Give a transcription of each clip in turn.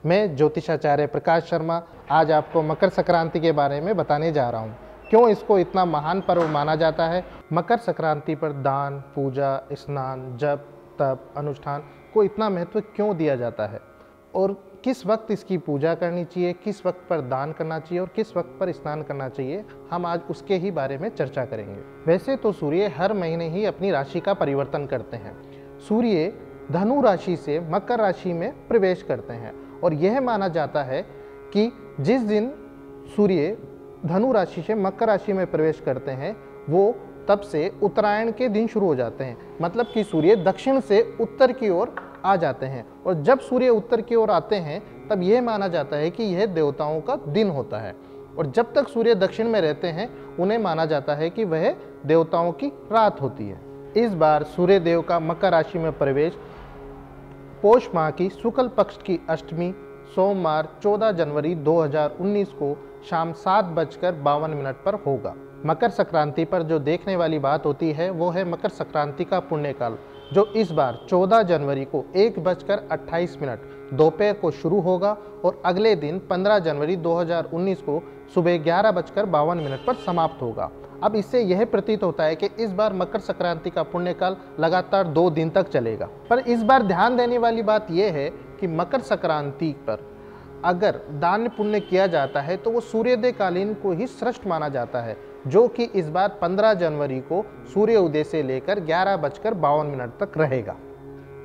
मैं ज्योतिषाचार्य प्रकाश शर्मा आज आपको मकर संक्रांति के बारे में बताने जा रहा हूँ। क्यों इसको इतना महान पर्व माना जाता है। मकर संक्रांति पर दान, पूजा, स्नान, जप, तप, अनुष्ठान को इतना महत्व क्यों दिया जाता है और किस वक्त इसकी पूजा करनी चाहिए, किस वक्त पर दान करना चाहिए और किस वक्त पर स्नान करना चाहिए, हम आज उसके ही बारे में चर्चा करेंगे। वैसे तो सूर्य हर महीने ही अपनी राशि का परिवर्तन करते हैं। सूर्य धनु राशि से मकर राशि में प्रवेश करते हैं और यह माना जाता है कि जिस दिन सूर्य धनु राशि से मकर राशि में प्रवेश करते हैं वो तब से उत्तरायण के दिन शुरू हो जाते हैं। मतलब कि सूर्य दक्षिण से उत्तर की ओर आ जाते हैं और जब सूर्य उत्तर की ओर आते हैं तब यह माना जाता है कि यह देवताओं का दिन होता है और जब तक सूर्य दक्षिण में रहते हैं उन्हें माना जाता है कि वह देवताओं की रात होती है। इस बार सूर्य देव का मकर राशि में प्रवेश पौष माह की शुक्ल पक्ष की अष्टमी सोमवार 14 जनवरी 2019 को शाम 7:52 पर होगा। मकर संक्रांति पर जो देखने वाली बात होती है वो है मकर संक्रांति का पुण्यकाल, जो इस बार 14 जनवरी को 1:28 दोपहर को शुरू होगा और अगले दिन 15 जनवरी 2019 को सुबह 11:52 पर समाप्त होगा। अब इससे यह प्रतीत होता है कि इस बार मकर संक्रांति का पुण्यकाल लगातार 2 दिन तक चलेगा। पर इस बार ध्यान देने वाली बात यह है कि मकर संक्रांति पर अगर दान पुण्य किया जाता है तो वो सूर्योदय कालीन को ही श्रेष्ठ माना जाता है, जो कि इस बार 15 जनवरी को सूर्य उदय से लेकर 11:52 तक रहेगा।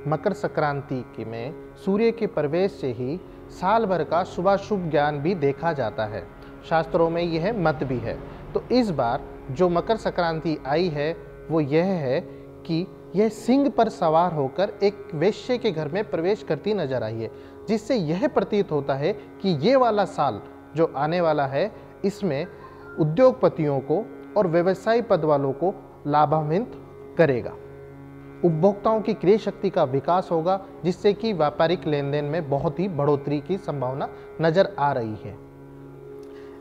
मकर संक्रांति में सूर्य के प्रवेश से ही साल भर का शुभाशुभ ज्ञान भी देखा जाता है। शास्त्रों में यह मत भी है। तो इस बार जो मकर संक्रांति आई है वो यह है कि यह सिंह पर सवार होकर एक वेश्या के घर में प्रवेश करती नजर आई है, जिससे यह प्रतीत होता है कि ये वाला साल जो आने वाला है इसमें उद्योगपतियों को और व्यवसायी पद वालों को लाभान्वित करेगा। उपभोक्ताओं की क्रय शक्ति का विकास होगा, जिससे कि व्यापारिक लेन देन में बहुत ही बढ़ोतरी की संभावना नजर आ रही है।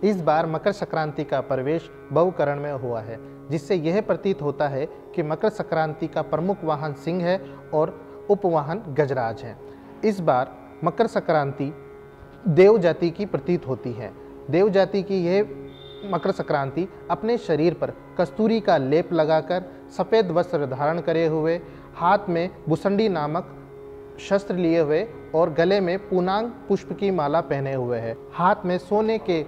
इस बार मकर संक्रांति का प्रवेश भवकरण में हुआ है, जिससे यह प्रतीत होता है कि मकर संक्रांति का प्रमुख वाहन सिंह है और उपवाहन गजराज है। इस बार मकर संक्रांति देव जाति की प्रतीत होती है। देव जाति की यह मकर संक्रांति अपने शरीर पर कस्तूरी का लेप लगाकर सफ़ेद वस्त्र धारण करे हुए, हाथ में बुसंडी नामक शस्त्र लिए हुए और गले में पूनांग पुष्प की माला पहने हुए है। हाथ में सोने के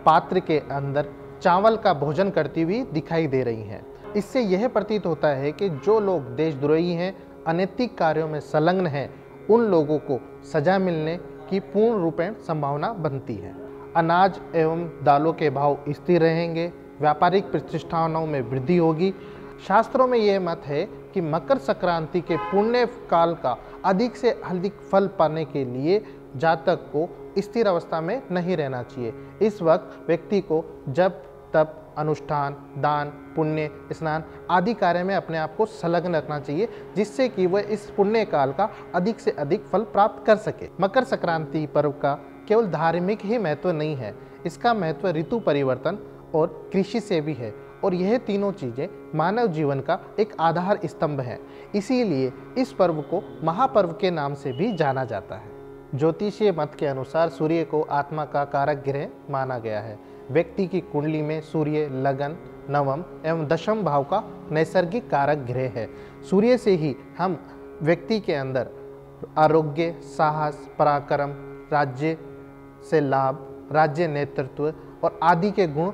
पात्र के अंदर चावल का भोजन करती हुई दिखाई दे रही हैं। इससे यह प्रतीत होता है कि जो लोग देशद्रोही हैं, अनैतिक कार्यों में संलग्न हैं, उन लोगों को सजा मिलने की पूर्ण रूपेण संभावना बनती है। अनाज एवं दालों के भाव स्थिर रहेंगे, व्यापारिक प्रतिष्ठानों में वृद्धि होगी। शास्त्रों में यह मत है कि मकर संक्रांति के पुण्य काल का अधिक से अधिक फल पाने के लिए जातक को स्थिर अवस्था में नहीं रहना चाहिए। इस वक्त व्यक्ति को जप, तप, अनुष्ठान, दान, पुण्य, स्नान आदि कार्य में अपने आप को संलग्न रखना चाहिए, जिससे कि वह इस पुण्य काल का अधिक से अधिक फल प्राप्त कर सके। मकर संक्रांति पर्व का केवल धार्मिक ही महत्व नहीं है, इसका महत्व ऋतु परिवर्तन और कृषि से भी है और यह तीनों चीज़ें मानव जीवन का एक आधार स्तंभ है। इसीलिए इस पर्व को महापर्व के नाम से भी जाना जाता है। ज्योतिषीय मत के अनुसार सूर्य को आत्मा का कारक ग्रह माना गया है। व्यक्ति की कुंडली में सूर्य लगन, नवम एवं दशम भाव का नैसर्गिक कारक ग्रह है। सूर्य से ही हम व्यक्ति के अंदर आरोग्य, साहस, पराक्रम, राज्य से लाभ, राज्य नेतृत्व और आदि के गुण,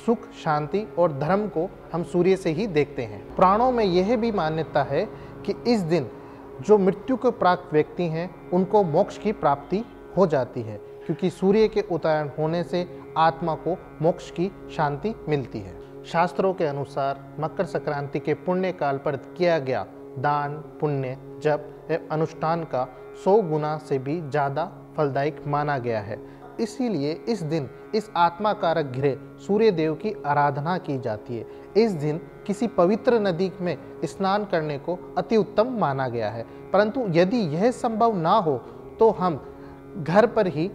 सुख, शांति और धर्म को हम सूर्य से ही देखते हैं। पुराणों में यह भी मान्यता है कि इस दिन जो मृत्यु के प्राप्त व्यक्ति हैं उनको मोक्ष की प्राप्ति हो जाती है, क्योंकि सूर्य के उत्तरायण होने से आत्मा को मोक्ष की शांति मिलती है। शास्त्रों के अनुसार मकर संक्रांति के पुण्य काल पर किया गया दान, पुण्य, जप एवं अनुष्ठान का 100 गुना से भी ज़्यादा फलदायक माना गया है। इसीलिए इस दिन इस आत्मा कारक ग्रह सूर्य देव की आराधना की जाती है। इस दिन किसी पवित्र नदी में स्नान करने को अति उत्तम माना गया है, परंतु यदि यह संभव ना हो तो हम घर पर ही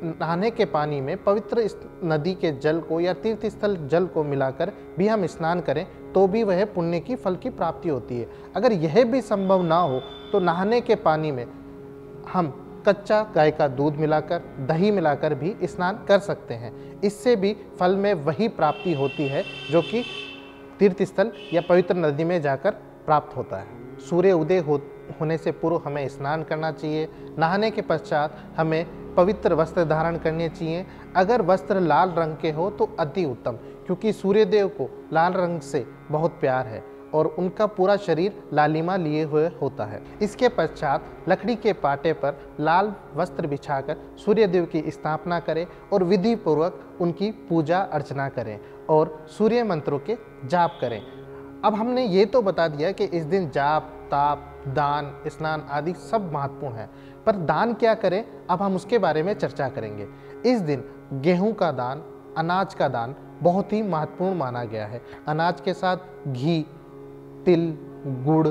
नहाने के पानी में पवित्र इस नदी के जल को या तीर्थ स्थल जल को मिलाकर भी हम स्नान करें तो भी वह पुण्य की फल की प्राप्ति होती है। अगर यह भी संभव ना हो तो नहाने के पानी में हम कच्चा गाय का दूध मिलाकर, दही मिलाकर भी स्नान कर सकते हैं। इससे भी फल में वही प्राप्ति होती है जो कि तीर्थ स्थल या पवित्र नदी में जाकर प्राप्त होता है। सूर्य उदय होने से पूर्व हमें स्नान करना चाहिए। नहाने के पश्चात हमें पवित्र वस्त्र धारण करने चाहिए। अगर वस्त्र लाल रंग के हो तो अति उत्तम, क्योंकि सूर्यदेव को लाल रंग से बहुत प्यार है और उनका पूरा शरीर लालिमा लिए हुए होता है। इसके पश्चात लकड़ी के पाटे पर लाल वस्त्र बिछाकर सूर्यदेव की स्थापना करें और विधि पूर्वक उनकी पूजा अर्चना करें और सूर्य मंत्रों के जाप करें। अब हमने ये तो बता दिया कि इस दिन जाप, ताप, दान, स्नान आदि सब महत्वपूर्ण है, पर दान क्या करें, अब हम उसके बारे में चर्चा करेंगे। इस दिन गेहूं का दान, अनाज का दान बहुत ही महत्वपूर्ण माना गया है। अनाज के साथ घी, तिल, गुड़,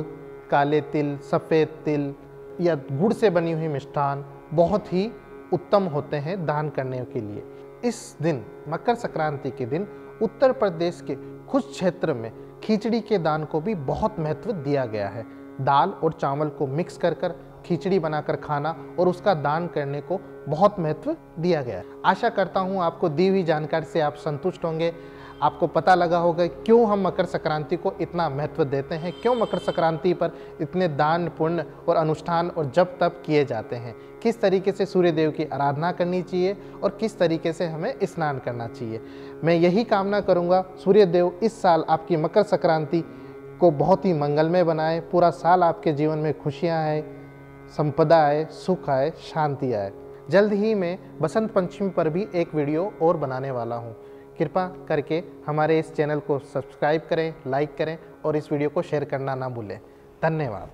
काले तिल, सफ़ेद तिल या गुड़ से बनी हुई मिष्ठान बहुत ही उत्तम होते हैं दान करने के लिए। इस दिन, मकर संक्रांति के दिन, उत्तर प्रदेश के कुछ क्षेत्र में खिचड़ी के दान को भी बहुत महत्व दिया गया है। दाल और चावल को मिक्स कर खिचड़ी बनाकर खाना और उसका दान करने को बहुत महत्व दिया गया है। आशा करता हूँ आपको दी हुई जानकारी से आप संतुष्ट होंगे। आपको पता लगा होगा क्यों हम मकर संक्रांति को इतना महत्व देते हैं, क्यों मकर संक्रांति पर इतने दान, पुण्य और अनुष्ठान और जप तप किए जाते हैं, किस तरीके से सूर्य देव की आराधना करनी चाहिए और किस तरीके से हमें स्नान करना चाहिए। मैं यही कामना करूँगा सूर्य देव इस साल आपकी मकर संक्रांति को बहुत ही मंगलमय बनाए, पूरा साल आपके जीवन में खुशियाँ आए, संपदा आए, सुख आए, शांति आए। जल्द ही मैं बसंत पंचमी पर भी एक वीडियो और बनाने वाला हूँ। कृपा करके हमारे इस चैनल को सब्सक्राइब करें, लाइक करें और इस वीडियो को शेयर करना ना भूलें। धन्यवाद।